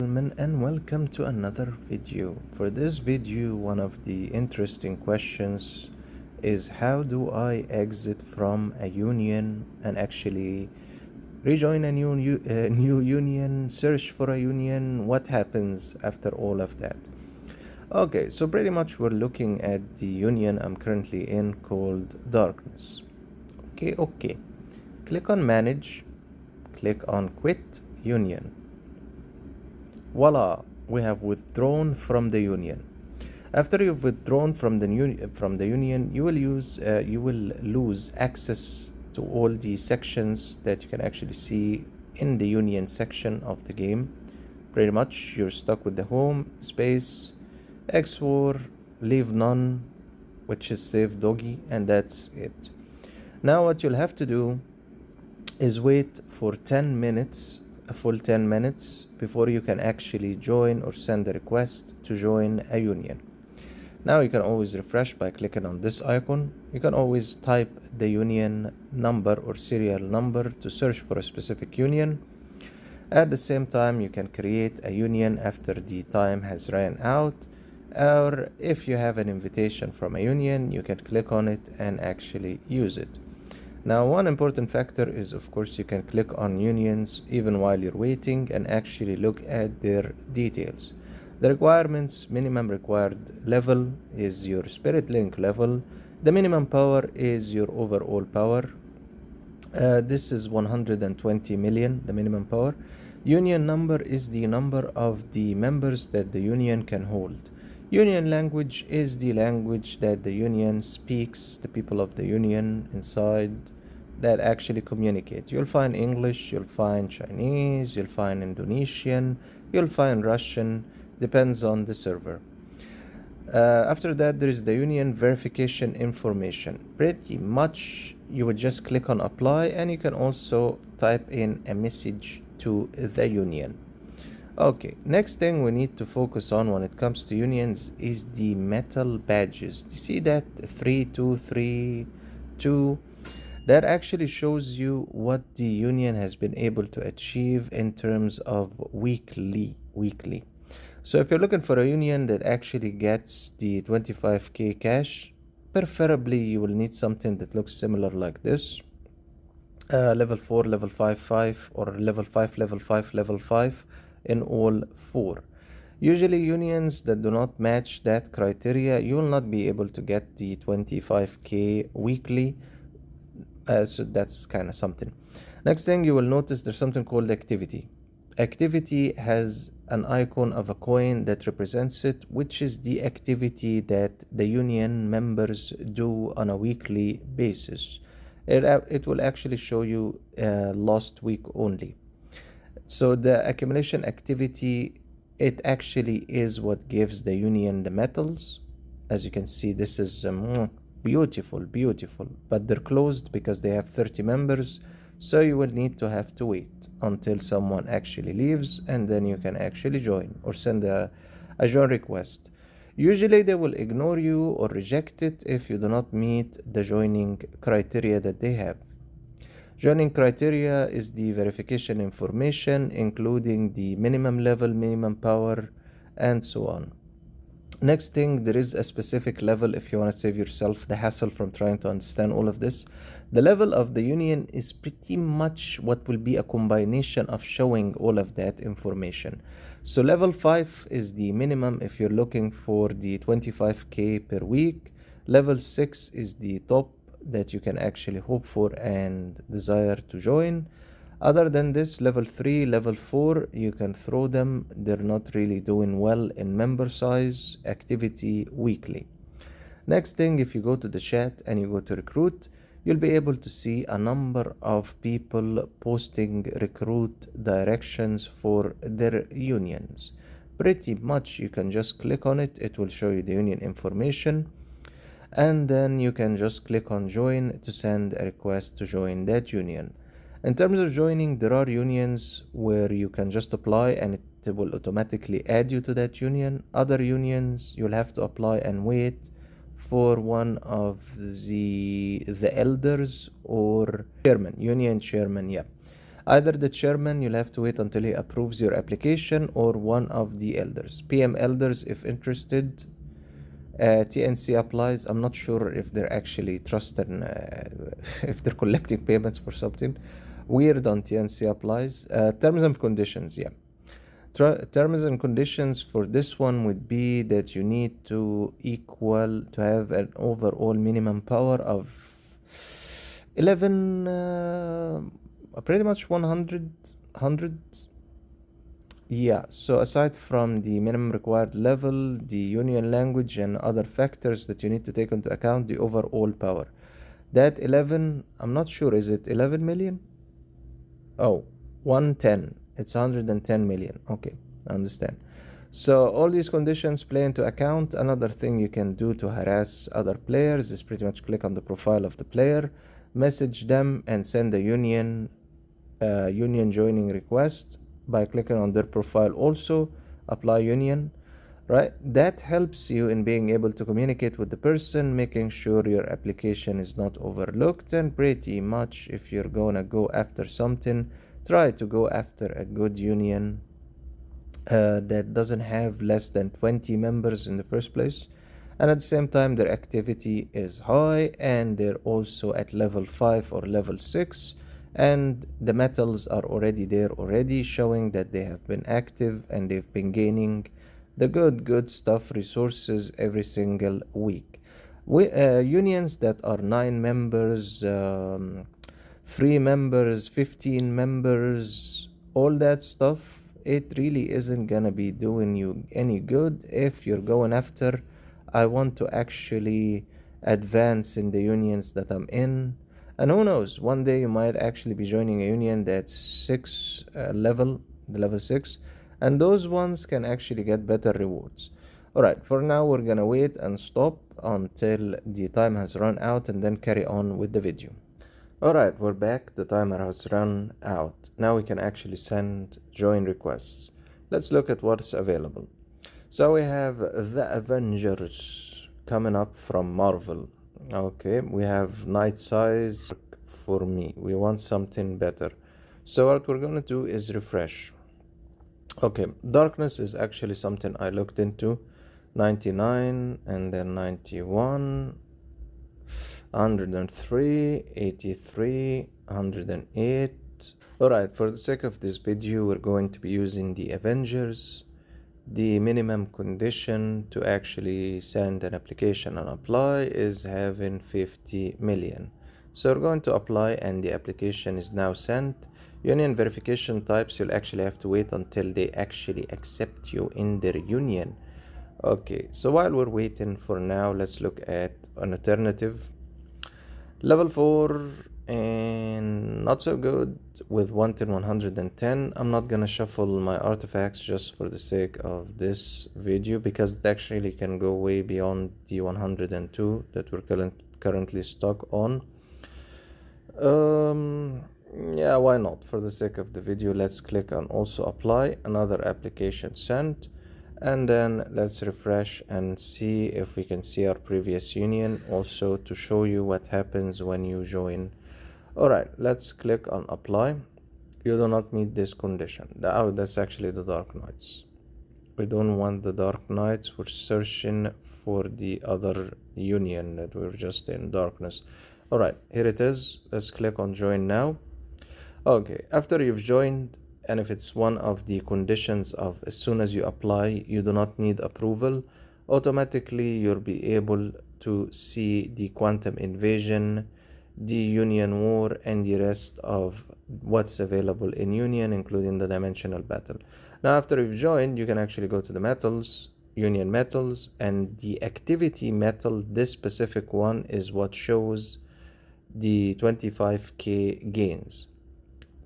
And welcome to another video. For this video, one of the interesting questions is how do I exit from a union and actually rejoin a new union, search for a union, what happens after all of that? Okay, so pretty much we're looking at the union I'm currently in called Darkness. Okay. Click on Manage, click on Quit Union. Voila, we have withdrawn from the union. After you've withdrawn from the union, you will lose access to all the sections that you can actually see in the union section of the game. Pretty much, you're stuck with the home space, xwar, leave none, which is save doggy, and that's it. Now, what you'll have to do is wait for 10 minutes, a full 10 minutes, before you can actually join or send a request to join a union. Now you can always refresh by clicking on this icon. You can always type the union number or serial number to search for a specific union. At the same time, you can create a union after the time has ran out, or if you have an invitation from a union, you can click on it and actually use it. Now, one important factor is, of course, you can click on unions even while you're waiting and actually look at their details. The requirements: minimum required level is your spirit link level. The minimum power is your overall power. This is 120 million, the minimum power. Union number is the number of the members that the union can hold. Union language is the language that the union speaks, the people of the union inside that actually communicate. You'll find English, you'll find Chinese, you'll find Indonesian, you'll find Russian, depends on the server. After that, there is the union verification information. Pretty much, you would just click on apply, and you can also type in a message to the union. Okay, next thing we need to focus on when it comes to unions is the metal badges. You see that 3232? That actually shows you what the union has been able to achieve in terms of weekly. So if you're looking for a union that actually gets the 25k cash, preferably you will need something that looks similar like this. Level 4, level 5, 5, or level 5, level 5, level 5 in all 4. Usually unions that do not match that criteria, you will not be able to get the 25k weekly. So that's kind of something. Next thing you will notice, there's something called activity. Activity has an icon of a coin that represents it, which is the activity that the union members do on a weekly basis. It will actually show you last week only. So the accumulation activity, it actually is what gives the union the metals. As you can see, this is beautiful, but they're closed because they have 30 members, so you will need to have to wait until someone actually leaves, and then you can actually join or send a join request. Usually they will ignore you or reject it if you do not meet the joining criteria that they have. Joining criteria is the verification information, including the minimum level, minimum power, and so on. Next thing, there is a specific level if you want to save yourself the hassle from trying to understand all of this. The level of the union is pretty much what will be a combination of showing all of that information. So level 5 is the minimum if you're looking for the 25k per week. Level 6 is the top that you can actually hope for and desire to join. Other than this, level 3, level 4, you can throw them. They're not really doing well in member size, activity, weekly. Next thing, if you go to the chat and you go to recruit, you'll be able to see a number of people posting recruit directions for their unions. Pretty much you can just click on it. It will show you the union information. And then you can just click on join to send a request to join that union. In terms of joining, there are unions where you can just apply and it will automatically add you to that union. Other unions, you'll have to apply and wait for one of the elders or chairman, union chairman, yeah. Either the chairman, you'll have to wait until he approves your application, or one of the elders. PM elders, if interested. TNC applies. I'm not sure if they're actually trusting, if they're collecting payments for something. Weird on TNC applies. Terms and conditions, yeah. Terms and conditions for this one would be that you need to have an overall minimum power of 11, pretty much 100. Yeah, so aside from the minimum required level, the union language, and other factors that you need to take into account, the overall power. That 11, I'm not sure, is it 11 million? Oh, 110. It's 110 million. Okay, I understand. So all these conditions play into account. Another thing you can do to harass other players is pretty much click on the profile of the player, message them, and send a union joining request by clicking on their profile. Also, apply union. Right, that helps you in being able to communicate with the person, making sure your application is not overlooked. And pretty much, if you're gonna go after something, try to go after a good union that doesn't have less than 20 members in the first place, and at the same time their activity is high, and they're also at level 5 or level 6, and the metals are already there already, showing that they have been active and they've been gaining the good stuff, resources, every single week. Unions that are 9 members, 3 members, 15 members, all that stuff, it really isn't gonna be doing you any good if you're going after, I want to actually advance in the unions that I'm in. And who knows, one day you might actually be joining a union that's 6 level, the level 6, and those ones can actually get better rewards. Alright, for now we're gonna wait and stop until the time has run out, and then carry on with the video. Alright, we're back. The timer has run out. Now we can actually send join requests. Let's look at what's available. So we have the Avengers coming up from Marvel. Okay, we have Night Size for me. We want something better. So what we're gonna do is refresh. Okay, Darkness is actually something I looked into. 99 and then 91, 103, 83, 108. Alright, for the sake of this video, we're going to be using the Avengers. The minimum condition to actually send an application and apply is having 50 million. So we're going to apply, and the application is now sent. Union verification types, you'll actually have to wait until they actually accept you in their union. Okay, so while we're waiting for now, let's look at an alternative. Level 4 and not so good with 110. I'm not gonna shuffle my artifacts just for the sake of this video, because it actually can go way beyond the 102 that we're currently stuck on. Yeah, why not? For the sake of the video, let's click on also apply, another application sent, and then let's refresh and see if we can see our previous union, also to show you what happens when you join. Alright, let's click on apply. You do not meet this condition. Oh, that's actually the Dark Knights. We don't want the Dark Knights. We're searching for the other union that we're just in, Darkness. Alright, here it is. Let's click on join now. Okay, after you've joined, and if it's one of the conditions of as soon as you apply, you do not need approval, automatically you'll be able to see the quantum invasion, the union war, and the rest of what's available in union, including the dimensional battle. Now after you've joined, you can actually go to the metals, union metals, and the activity metal. This specific one is what shows the 25k gains.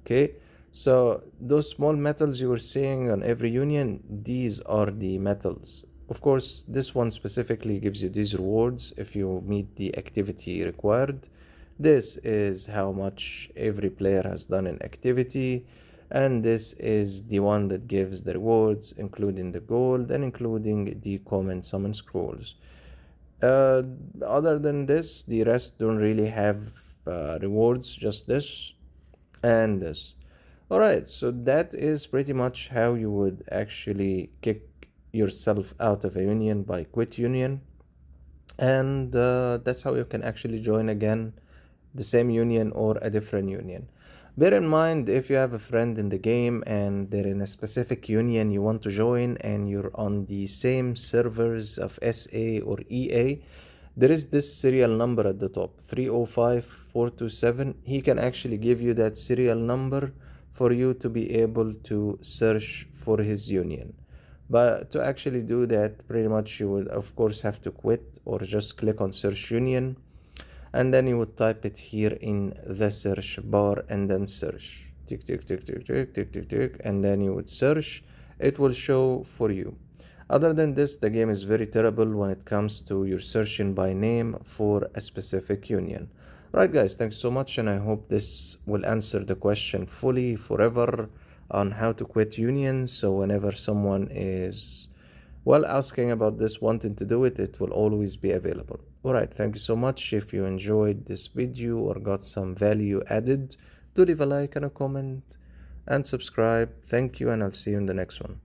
Okay, so those small metals you were seeing on every union, these are the metals. Of course, this one specifically gives you these rewards if you meet the activity required. This is how much every player has done in activity, and this is the one that gives the rewards, including the gold and including the common summon scrolls. Other than this, the rest don't really have rewards, just this and this. All right, so that is pretty much how you would actually kick yourself out of a union by quit union. And that's how you can actually join again the same union or a different union. Bear in mind, if you have a friend in the game and they're in a specific union you want to join and you're on the same servers of SA or EA, there is this serial number at the top, 305427. He can actually give you that serial number for you to be able to search for his union. But to actually do that, pretty much you would of course have to quit or just click on search union, and then you would type it here in the search bar and then search. Tick, tick, tick, tick, tick, tick, tick, tick, and then you would search. It will show for you. Other than this, the game is very terrible when it comes to your searching by name for a specific union. Right, guys, thanks so much, and I hope this will answer the question fully forever on how to quit unions. So whenever someone is asking about this, wanting to do it, it will always be available. Alright, thank you so much. If you enjoyed this video or got some value added, do leave a like and a comment and subscribe. Thank you, and I'll see you in the next one.